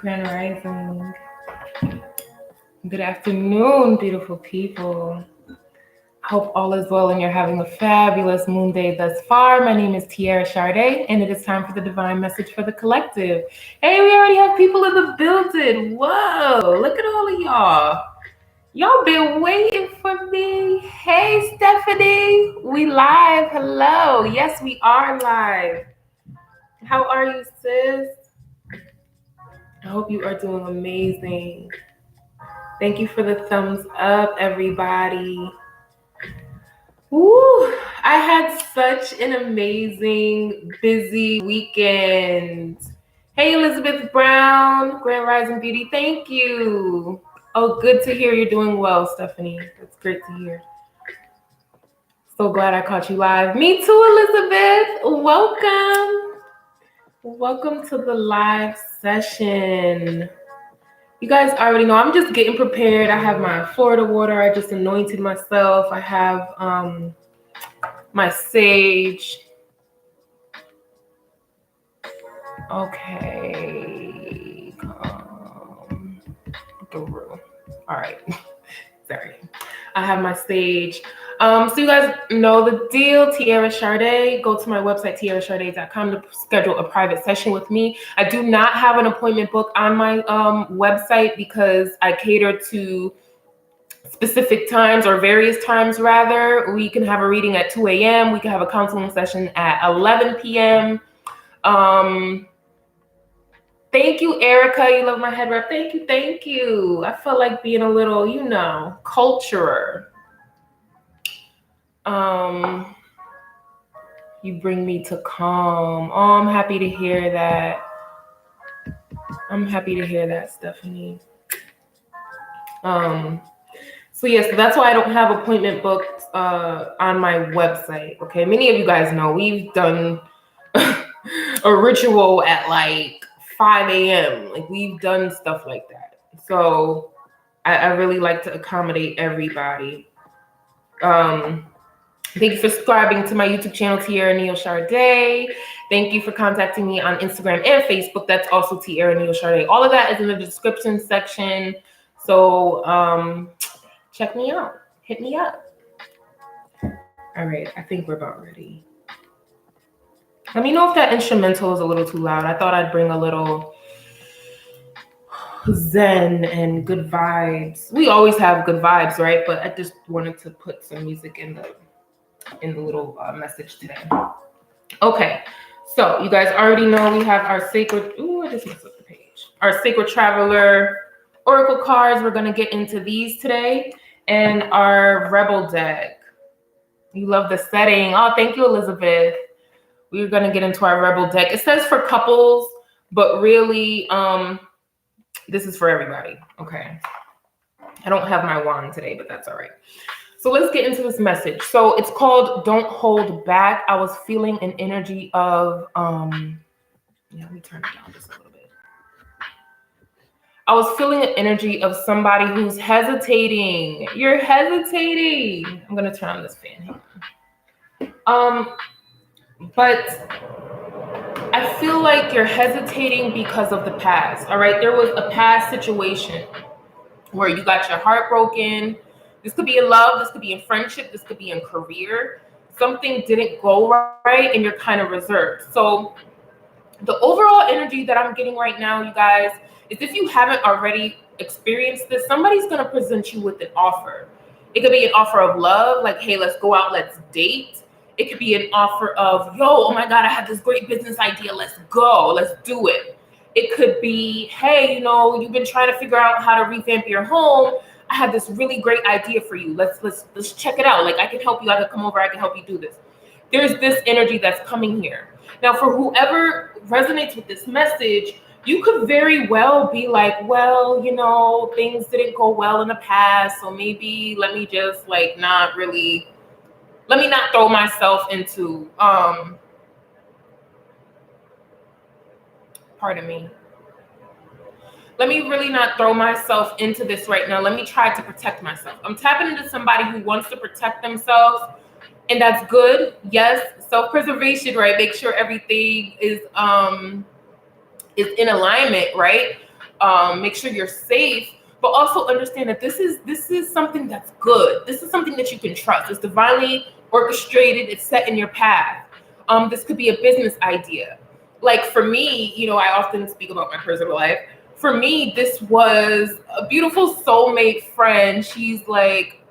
Grand Rising. Good afternoon, beautiful people. I hope all is well and you're having a fabulous moon day thus far. My name is TiaraShardé, and it is time for the divine message for the collective. Hey, we already have people in the building. Whoa, look at all of y'all. Y'all been waiting for me. Hey, Stephanie, we live. Hello. Yes, we are live. How are you, sis? I hope you are doing amazing. Thank you for the thumbs up, everybody. Woo! I had such an amazing, busy weekend. Hey, Elizabeth Brown, Grand Rising Beauty, thank you. Oh, good to hear you're doing well, Stephanie. That's great to hear. So glad I caught you live. Me too, Elizabeth. Welcome. Welcome to the live session. You guys already know I'm just getting prepared. I have my Florida water. I just anointed myself. I have my sage. Okay. Through. All right. Sorry. I have my sage. So you guys know the deal. TiaraShardé. Go to my website, TiaraShardé.com, to schedule a private session with me. I do not have an appointment book on my website because I cater to specific times, or various times rather. We can have a reading at 2 a.m. We can have a counseling session at 11 p.m. Thank you, Erica. You love my head wrap. Thank you, thank you. I feel like being a little, culturer. You bring me to calm. Oh, I'm happy to hear that. I'm happy to hear that, Stephanie. So yes, that's why I don't have appointment booked on my website. Okay, many of you guys know we've done a ritual at like 5 a.m. Like we've done stuff like that. So I really like to accommodate everybody. Thank you for subscribing to my YouTube channel, TiaraShardé. Thank you for contacting me on Instagram and Facebook. That's also TiaraShardé. All of that is in the description section. So check me out. Hit me up. All right, I think we're about ready. Let me know if that instrumental is a little too loud. I thought I'd bring a little zen and good vibes. We always have good vibes, right? But I just wanted to put some music in the little message today. Okay, so you guys already know we have our sacred. Ooh, I just messed up the page. Our sacred traveler oracle cards. We're gonna get into these today, and our rebel deck. You love the setting. Oh, thank you, Elizabeth. We're gonna get into our rebel deck. It says for couples, but really, this is for everybody. Okay. I don't have my wand today, but that's all right. So let's get into this message. So it's called Don't Hold Back. I was feeling an energy of, let me turn it down just a little bit. I was feeling an energy of somebody who's hesitating. You're hesitating. I'm going to turn on this fan. But I feel like you're hesitating because of the past. All right. There was a past situation where you got your heart broken. This could be in love, this could be in friendship, this could be in career. Something didn't go right and you're kind of reserved. So the overall energy that I'm getting right now, you guys, is if you haven't already experienced this, somebody's going to present you with an offer. It could be an offer of love, like, hey, let's go out, let's date. It could be an offer of, yo, oh my God, I have this great business idea. Let's go, let's do it. It could be, hey, you've been trying to figure out how to revamp your home. I have this really great idea for you. Let's check it out. Like, I can help you. I can come over. I can help you do this. There's this energy that's coming here. Now, for whoever resonates with this message, you could very well be like, well, things didn't go well in the past. So maybe let me just let me not throw myself into, pardon me. Let me really not throw myself into this right now. Let me try to protect myself. I'm tapping into somebody who wants to protect themselves, and that's good. Yes, self-preservation, right? Make sure everything is in alignment, right? make sure you're safe, but also understand that this is something that's good. This is something that you can trust. It's divinely orchestrated. It's set in your path. This could be a business idea. Like for me, I often speak about my personal life. For me, this was a beautiful soulmate friend. She's like,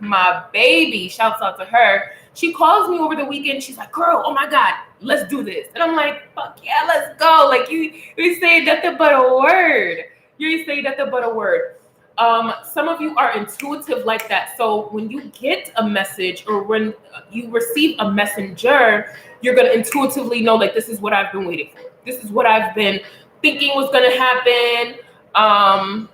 my baby. Shouts out to her. She calls me over the weekend. She's like, girl, oh my God, let's do this. And I'm like, fuck yeah, let's go. Like you say nothing but a word. You say nothing but a word. Some of you are intuitive like that. So when you get a message or when you receive a messenger, you're going to intuitively know, like, this is what I've been waiting for. This is what I've been thinking was going to happen.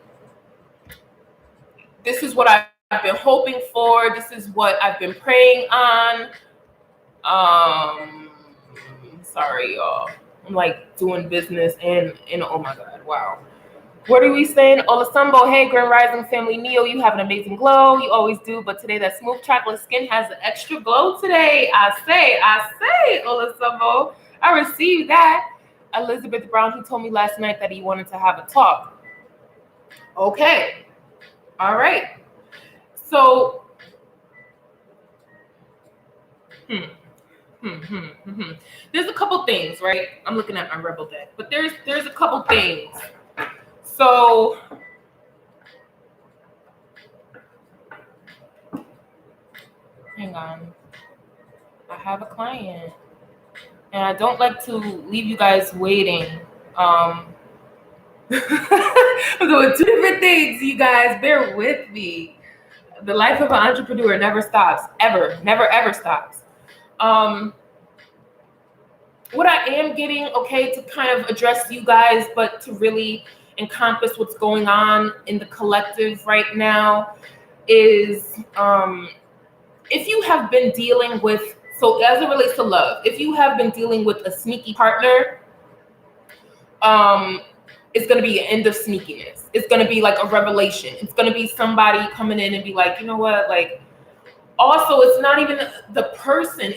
This is what I've been hoping for. This is what I've been praying on. Sorry, y'all. I'm like doing business and oh my God, wow. What are we saying? Olasambo, hey, Grand Rising family, Neo, you have an amazing glow. You always do, but today that smooth chocolate skin has an extra glow today. I say, Olasambo. I received that. Elizabeth Brown, he told me last night that he wanted to have a talk. Okay. All right. So, there's a couple things, right? I'm looking at my Rebel deck, but there's a couple things. So, hang on. I have a client, and I don't like to leave you guys waiting. I'm doing two different things, you guys. Bear with me. The life of an entrepreneur never stops, ever, never, ever stops. What I am getting, okay, to kind of address you guys, but to really encompass what's going on in the collective right now is if you have been dealing with, so as it relates to love, if you have been dealing with a sneaky partner, it's going to be an end of sneakiness. It's going to be like a revelation. It's going to be somebody coming in and be like, you know what, like, also it's not even the person,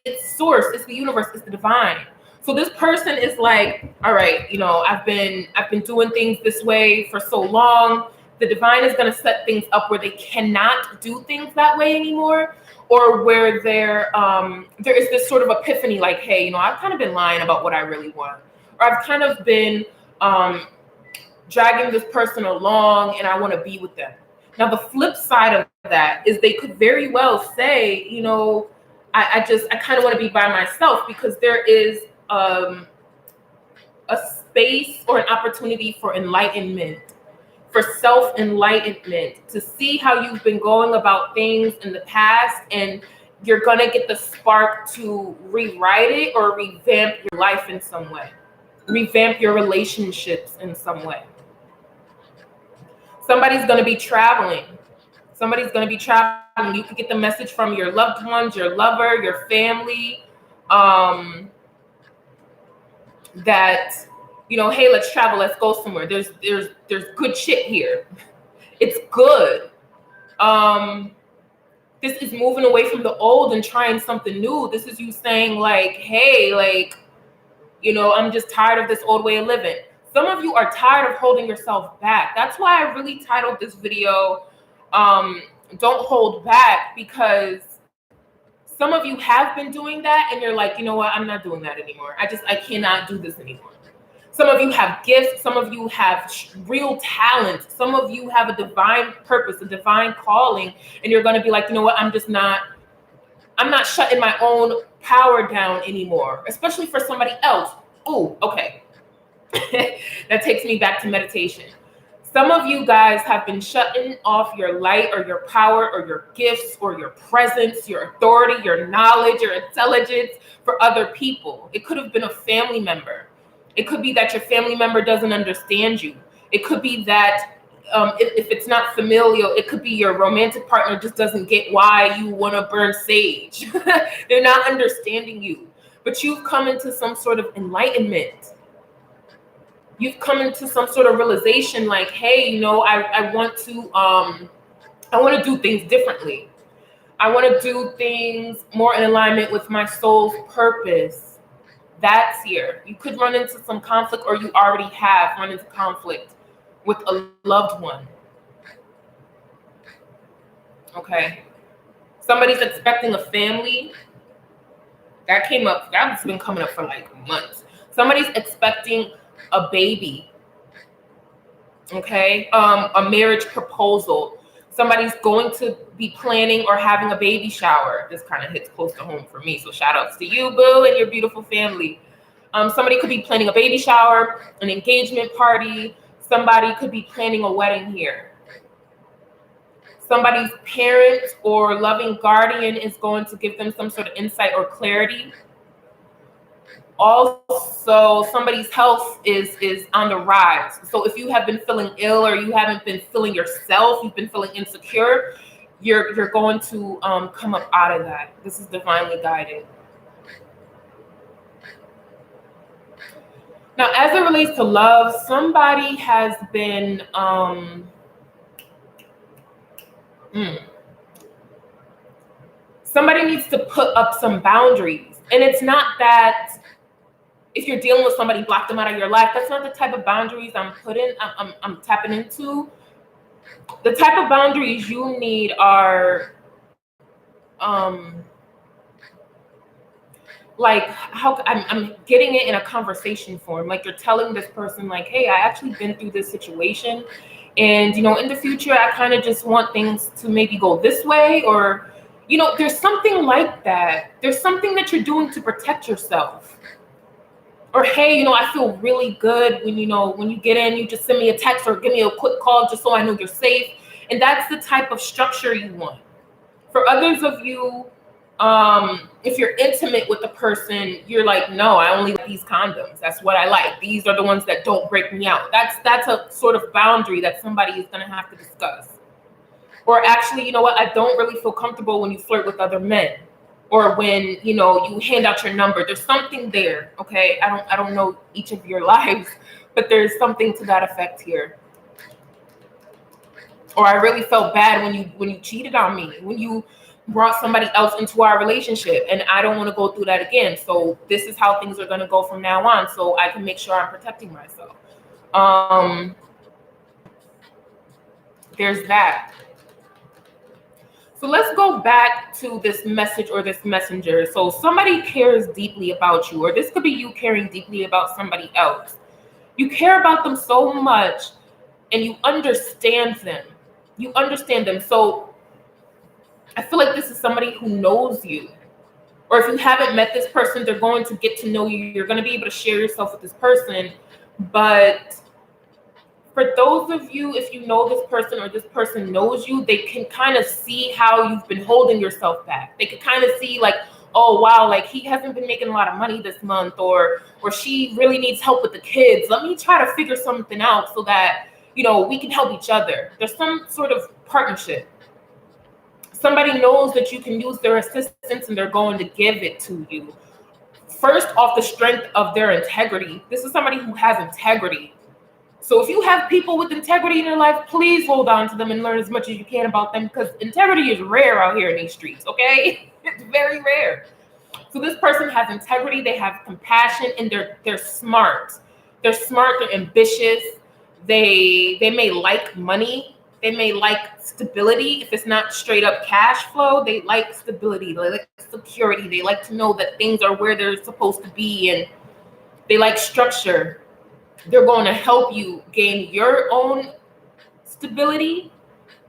it's source, it's the universe, it's the divine. So this person is like, all right, I've been doing things this way for so long. The divine is going to set things up where they cannot do things that way anymore, or where there is this sort of epiphany, like, hey, I've kind of been lying about what I really want, or I've kind of been dragging this person along and I want to be with them. Now, the flip side of that is they could very well say, I kind of want to be by myself, because there is a space or an opportunity for enlightenment, for self-enlightenment, to see how you've been going about things in the past, and you're going to get the spark to rewrite it or revamp your life in some way, revamp your relationships in some way. Somebody's going to be traveling. You could get the message from your loved ones, your lover, your family, that, hey, let's travel, let's go somewhere. There's good shit here. It's good. This is moving away from the old and trying something new. This is you saying, like, hey, like, I'm just tired of this old way of living. Some of you are tired of holding yourself back. That's why I really titled this video, Don't Hold Back, because some of you have been doing that and you're like, you know what, I'm not doing that anymore. I cannot do this anymore. Some of you have gifts. Some of you have real talent. Some of you have a divine purpose, a divine calling, and you're going to be like, you know what, I'm not shutting my own power down anymore, especially for somebody else. Ooh, okay. That takes me back to meditation. Some of you guys have been shutting off your light or your power or your gifts or your presence, your authority, your knowledge, your intelligence for other people. It could have been a family member. It could be that your family member doesn't understand you. It could be that if it's not familial, it could be your romantic partner just doesn't get why you want to burn sage. They're not understanding you. But you've come into some sort of enlightenment. You've come into some sort of realization, like, hey, I want to do things differently. I want to do things more in alignment with my soul's purpose. That's here. You could run into some conflict, or you already have run into conflict with a loved one. Okay. Somebody's expecting a family. That came up. That's been coming up for like months. Somebody's expecting a baby. Okay. A marriage proposal. Somebody's going to be planning or having a baby shower. This kind of hits close to home for me. So shout outs to you, boo, and your beautiful family. Somebody could be planning a baby shower, an engagement party. Somebody could be planning a wedding here. Somebody's parent or loving guardian is going to give them some sort of insight or clarity. Also, somebody's health is on the rise. So if you have been feeling ill or you haven't been feeling yourself, you've been feeling insecure, you're going to come up out of that. This is divinely guided. Now, as it relates to love, somebody has been somebody needs to put up some boundaries. And it's not that if you're dealing with somebody, block them out of your life. That's not the type of boundaries I'm tapping into. The type of boundaries you need are like how I'm getting it in a conversation form. Like you're telling this person like, hey, I actually been through this situation. And, in the future, I kind of just want things to maybe go this way, or, there's something like that. There's something that you're doing to protect yourself. Or, hey, I feel really good when you get in, you just send me a text or give me a quick call just so I know you're safe. And that's the type of structure you want. For others of you, if you're intimate with the person, you're like, no, I only like these condoms. That's what I like. These are the ones that don't break me out. That's a sort of boundary that somebody is going to have to discuss. Or actually, you know what? I don't really feel comfortable when you flirt with other men, or when, you hand out your number. There's something there. Okay. I don't know each of your lives, but there's something to that effect here. Or I really felt bad when you cheated on me, when you brought somebody else into our relationship, and I don't want to go through that again. So this is how things are going to go from now on, so I can make sure I'm protecting myself. There's that. So let's go back to this message or this messenger. So somebody cares deeply about you, or this could be you caring deeply about somebody else. You care about them so much, and you understand them. You understand them. So I feel like this is somebody who knows you. Or if you haven't met this person, they're going to get to know you. You're going to be able to share yourself with this person. But for those of you, if you know this person or this person knows you, they can kind of see how you've been holding yourself back. They can kind of see like, oh, wow, like he hasn't been making a lot of money this month, or she really needs help with the kids. Let me try to figure something out so that, we can help each other. There's some sort of partnership. Somebody knows that you can use their assistance and they're going to give it to you. First, off the strength of their integrity. This is somebody who has integrity. So if you have people with integrity in your life, please hold on to them and learn as much as you can about them, because integrity is rare out here in these streets, okay? It's very rare. So this person has integrity, they have compassion, and they're smart. They're smart, they're ambitious. They may like money. They may like stability. If it's not straight up cash flow, they like stability. They like security. They like to know that things are where they're supposed to be, and they like structure. They're going to help you gain your own stability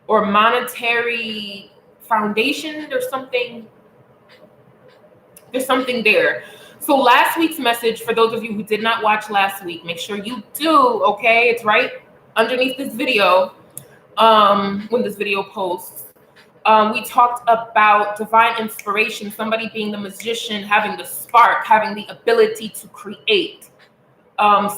or monetary foundation. There's something there. So last week's message, for those of you who did not watch last week, make sure you do, okay? It's right underneath this video. When this video posts, we talked about divine inspiration, somebody being the magician, having the spark, having the ability to create,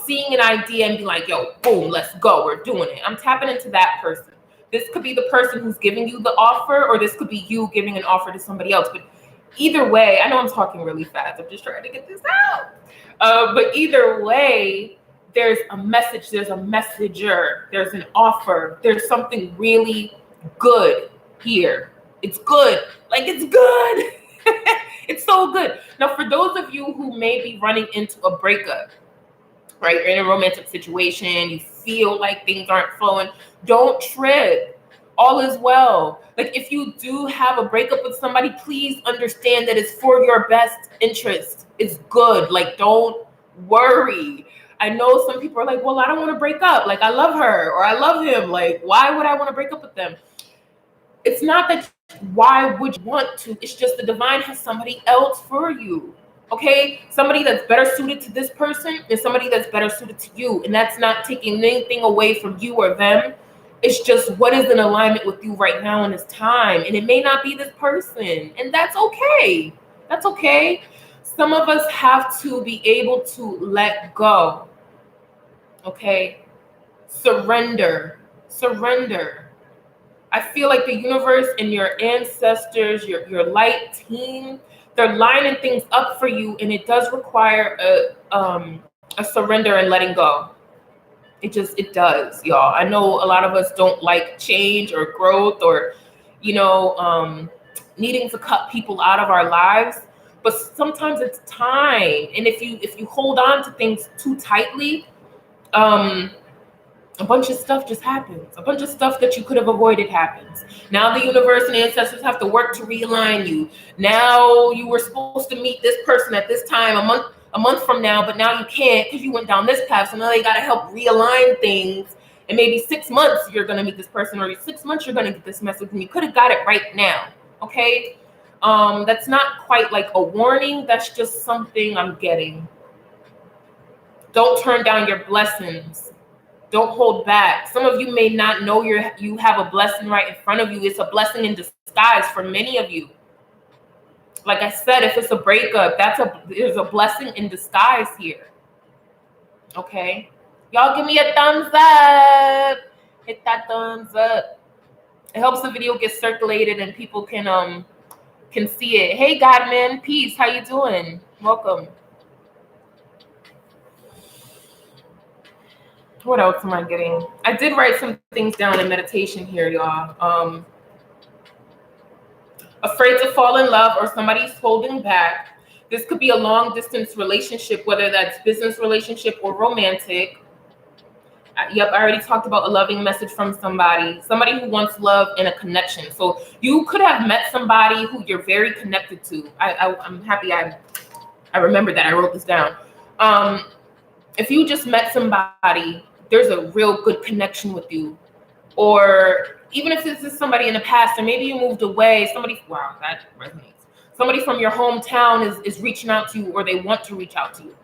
seeing an idea and be like, yo, boom, let's go, we're doing it. I'm tapping into that person. This could be the person who's giving you the offer, or this could be you giving an offer to somebody else. But either way, I know I'm talking really fast. I'm just trying to get this out. But either way, there's a message, there's a messenger, there's an offer, there's something really good here. It's good. Like, it's good. It's so good. Now, for those of you who may be running into a breakup, right? You're in a romantic situation, you feel like things aren't flowing, don't trip. All is well. Like, if you do have a breakup with somebody, please understand that it's for your best interest. It's good. Like, don't worry. I know some people are like, well, I don't want to break up. Like, I love her or I love him. Like, why would I want to break up with them? It's not that why would you want to? It's just the divine has somebody else for you. Okay? Somebody that's better suited to this person and somebody that's better suited to you. And that's not taking anything away from you or them. It's just what is in alignment with you right now in this time. And it may not be this person. And that's okay. That's okay. Some of us have to be able to let go. Okay? Surrender. Surrender. I feel like the universe and your ancestors, your light team, they're lining things up for you, and it does require a surrender and letting go. It does, y'all. I know a lot of us don't like change or growth or, needing to cut people out of our lives, but sometimes it's time. And if you hold on to things too tightly, a bunch of stuff just happens. A bunch of stuff that you could have avoided happens. Now the universe and ancestors have to work to realign you. Now you were supposed to meet this person at this time a month from now, but now you can't because you went down this path. So now they got to help realign things. And maybe 6 months you're going to meet this person, or 6 months you're going to get this message, and you could have got it right now. Okay? That's not quite like a warning. That's just something I'm getting. Don't turn down your blessings. Don't hold back. Some of you may not know you have a blessing right in front of you. It's a blessing in disguise for many of you. Like I said, if it's a breakup, there's a blessing in disguise here. Okay? Y'all give me a thumbs up. Hit that thumbs up. It helps the video get circulated and people can see it. Hey Godman, peace. How you doing? Welcome. What else am I getting? I did write some things down in meditation here, y'all. Afraid to fall in love or somebody's holding back. This could be a long distance relationship, whether that's business relationship or romantic. Yep, I already talked about a loving message from somebody who wants love and a connection. So you could have met somebody who you're very connected to. I'm happy I remembered that. I wrote this down. If you just met somebody, there's a real good connection with you. Or even if this is somebody in the past, or maybe you moved away, wow, that resonates. Somebody from your hometown is reaching out to you, or they want to reach out to you.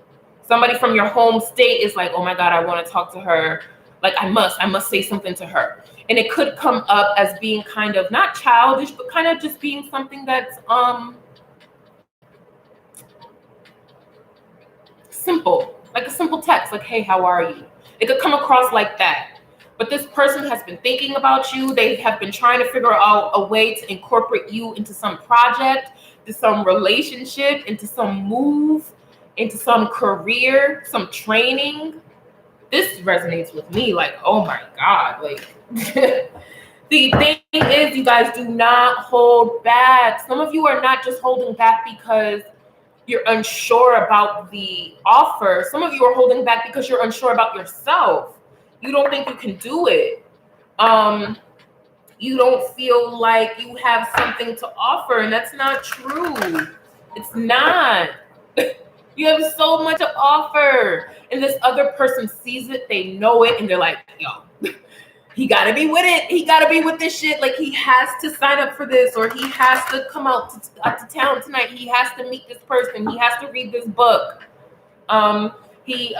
Somebody from your home state is like, oh my God, I want to talk to her. Like, I must say something to her. And it could come up as being kind of not childish, but kind of just being something that's simple, like a simple text, like, hey, how are you? It could come across like that. But this person has been thinking about you. They have been trying to figure out a way to incorporate you into some project, into some relationship, into some move, into some career, some training. This resonates with me. Like, oh my God. Like, the thing is, you guys do not hold back. Some of you are not just holding back because you're unsure about the offer. Some of you are holding back because you're unsure about yourself. You don't think you can do it. You don't feel like you have something to offer, and that's not true. It's not. You have so much to offer, and this other person sees it, they know it, and they're like, yo, he gotta be with it. He gotta be with this shit. Like, he has to sign up for this, or he has to come out to town tonight. He has to meet this person. He has to read this book. She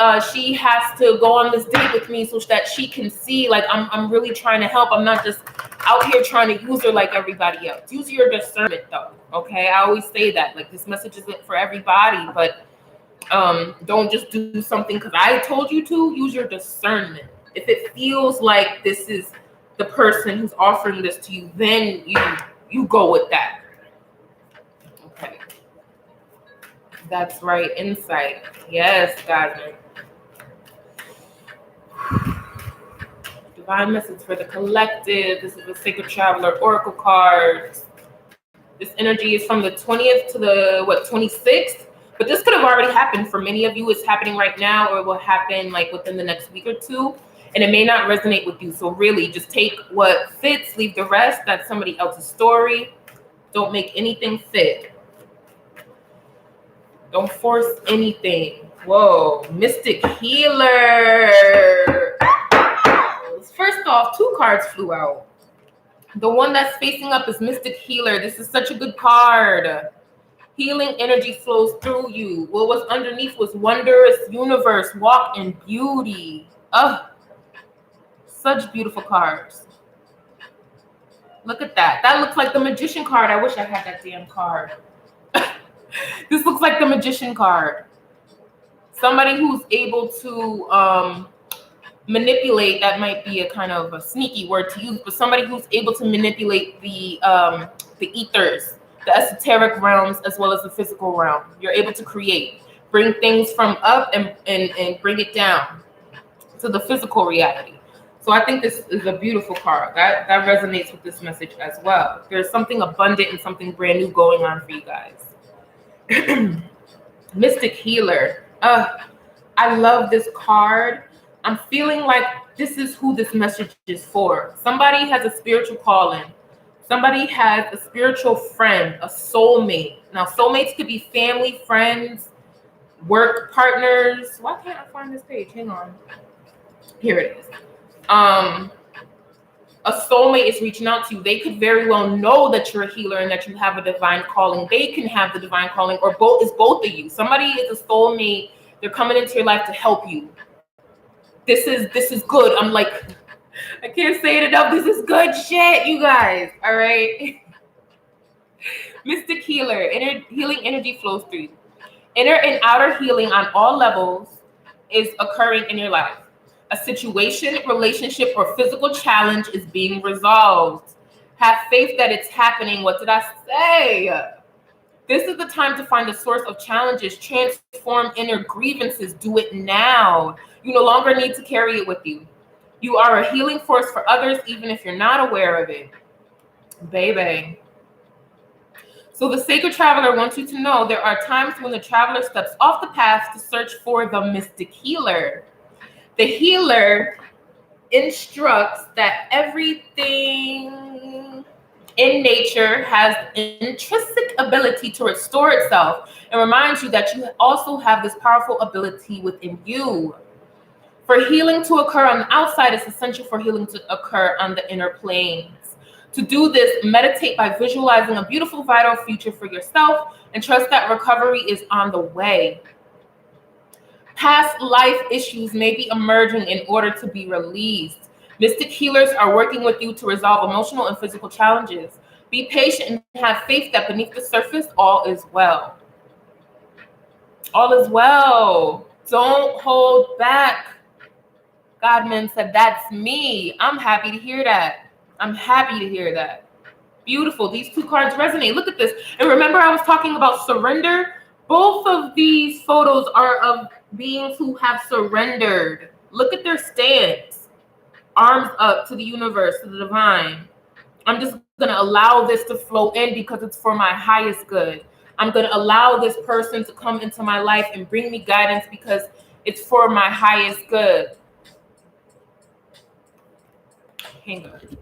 has to go on this date with me so that she can see, like, I'm really trying to help. I'm not just out here trying to use her like everybody else. Use your discernment, though. Okay, I always say that. Like, this message isn't for everybody, but don't just do something because I told you to. Use your discernment. If it feels like this is the person who's offering this to you, then you go with that. Okay. That's right. Insight. Yes, Godman. Divine message for the collective. This is the Sacred Traveler Oracle cards. This energy is from the 20th to the 26th. But this could have already happened for many of you. It's happening right now, or it will happen like within the next week or two. and it may not resonate with you. So really just take what fits, leave the rest. That's somebody else's story. Don't make anything fit. Don't force anything. Whoa, Mystic Healer. First off, 2 cards flew out. The one that's facing up is Mystic Healer. This is such a good card. Healing energy flows through you. What was underneath was wondrous universe, walk in beauty. Oh, such beautiful cards. Look at that. That looks like the Magician card. I wish I had that damn card. This looks like the Magician card. Somebody who's able to manipulate, that might be a kind of a sneaky word to use, but somebody who's able to manipulate the ethers, the esoteric realms, as well as the physical realm. You're able to create, bring things from up and bring it down to the physical reality. So I think this is a beautiful card. That resonates with this message as well. There's something abundant and something brand new going on for you guys. Mystic Healer. I love this card. I'm feeling like this is who this message is for. Somebody has a spiritual calling. Somebody has a spiritual friend, a soulmate. Now, soulmates could be family, friends, work partners. Why can't I find this page? Hang on. Here it is. A soulmate is reaching out to you. They could very well know that you're a healer and that you have a divine calling. They can have the divine calling, or both of you. Somebody is a soulmate. They're coming into your life to help you. This is good. I'm like, I can't say it enough. This is good shit, you guys. All right. Mystic Healer. Inner healing energy flows through you. Inner and outer healing on all levels is occurring in your life. A situation, relationship, or physical challenge is being resolved. Have faith that it's happening. What did I say? This is the time to find the source of challenges. Transform inner grievances. Do it now. You no longer need to carry it with you. You are a healing force for others, even if you're not aware of it. Baby. So the Sacred Traveler wants you to know there are times when the traveler steps off the path to search for the Mystic Healer. The healer instructs that everything in nature has an intrinsic ability to restore itself, and reminds you that you also have this powerful ability within you. For healing to occur on the outside, it's essential for healing to occur on the inner planes. To do this, meditate by visualizing a beautiful, vital future for yourself and trust that recovery is on the way. Past life issues may be emerging in order to be released. Mystic healers are working with you to resolve emotional and physical challenges. Be patient and have faith that beneath the surface, all is well. All is well. Don't hold back. Godman said, that's me. I'm happy to hear that. I'm happy to hear that. Beautiful. These 2 cards resonate. Look at this. And remember, I was talking about surrender. Both of these photos are of beings who have surrendered. Look at their stance. Arms up to the universe, to the divine. I'm just going to allow this to flow in because it's for my highest good. I'm going to allow this person to come into my life and bring me guidance because it's for my highest good. Hang on.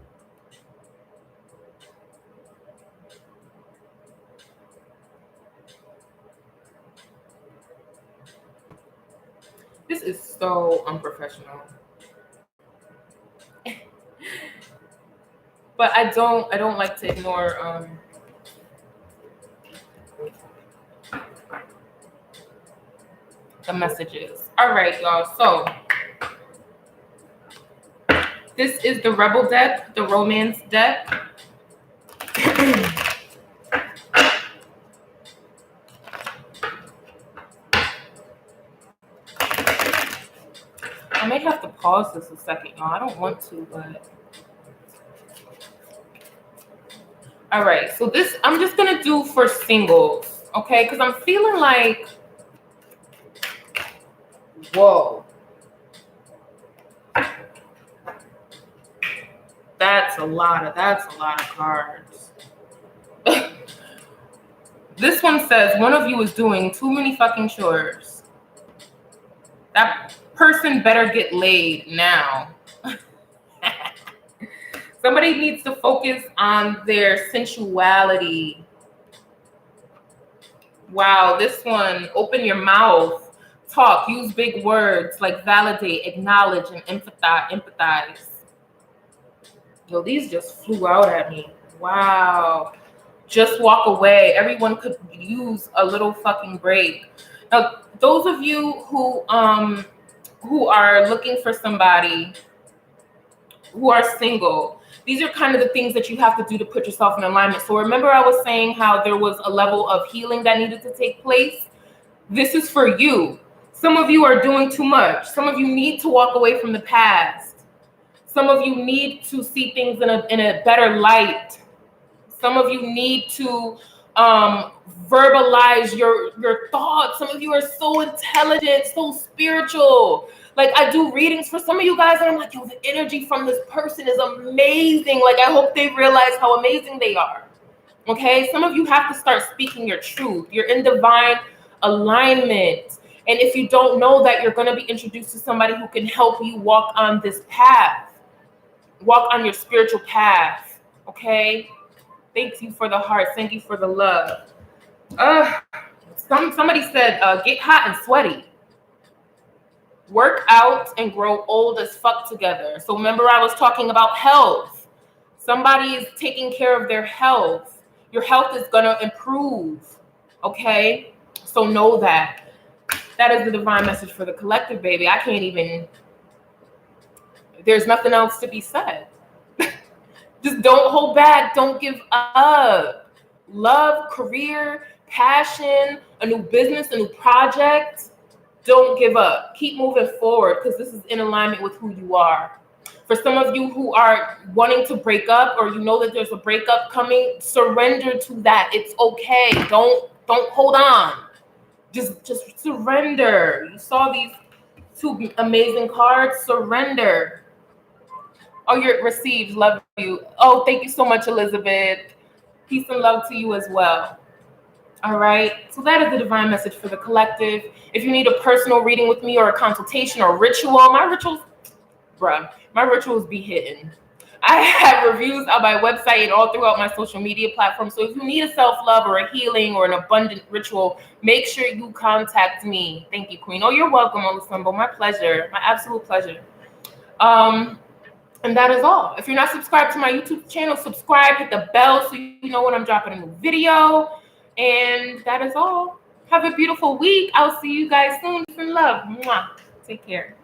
This is so unprofessional. But I don't like to ignore the messages. All right, y'all. So this is the Rebel deck, the romance deck. I may have to pause this a second, y'all. I don't want to, but all right. So this I'm just gonna do for singles, okay? Because I'm feeling like, whoa, that's a lot of cards. This one says one of you is doing too many fucking chores. That person better get laid now. Somebody needs to focus on their sensuality. Wow, this one, open your mouth, talk, use big words like validate, acknowledge, and empathize. Yo, these just flew out at me. Wow. Just walk away. Everyone could use a little fucking break. Now, those of you who are looking for somebody, who are single, these are kind of the things that you have to do to put yourself in alignment. So remember I was saying how there was a level of healing that needed to take place? This is for you. Some of you are doing too much. Some of you need to walk away from the past. Some of you need to see things in a better light. Some of you need to verbalize your thoughts. Some of you are so intelligent, so spiritual. Like, I do readings for some of you guys, and I'm like, yo, the energy from this person is amazing. Like, I hope they realize how amazing they are. Okay? Some of you have to start speaking your truth. You're in divine alignment. And if you don't know that, you're going to be introduced to somebody who can help you walk on this path. Walk on your spiritual path. Okay? Thank you for the hearts. Thank you for the love. Somebody said, get hot and sweaty. Work out and grow old as fuck together. So remember I was talking about health. Somebody is taking care of their health. Your health is going to improve. Okay? So know that. That is the divine message for the collective, baby. I can't even... There's nothing else to be said. Just don't hold back. Don't give up. Love, career, passion, a new business, a new project. Don't give up. Keep moving forward because this is in alignment with who you are. For some of you who are wanting to break up or you know that there's a breakup coming, surrender to that. It's okay. Don't hold on. Just surrender. You saw these two amazing cards. Surrender. Oh, you're received. Love you. Oh, thank you so much, Elizabeth. Peace and love to you as well. All right. So that is the divine message for the collective. If you need a personal reading with me or a consultation or ritual, my rituals be hitting. I have reviews on my website and all throughout my social media platforms. So if you need a self-love or a healing or an abundant ritual, make sure you contact me. Thank you, Queen. Oh, you're welcome, Olusembo. My pleasure. My absolute pleasure. And that is all. If you're not subscribed to my YouTube channel, subscribe, hit the bell so you know when I'm dropping a new video. And that is all. Have a beautiful week. I'll see you guys soon. Peace and love. Mwah. Take care.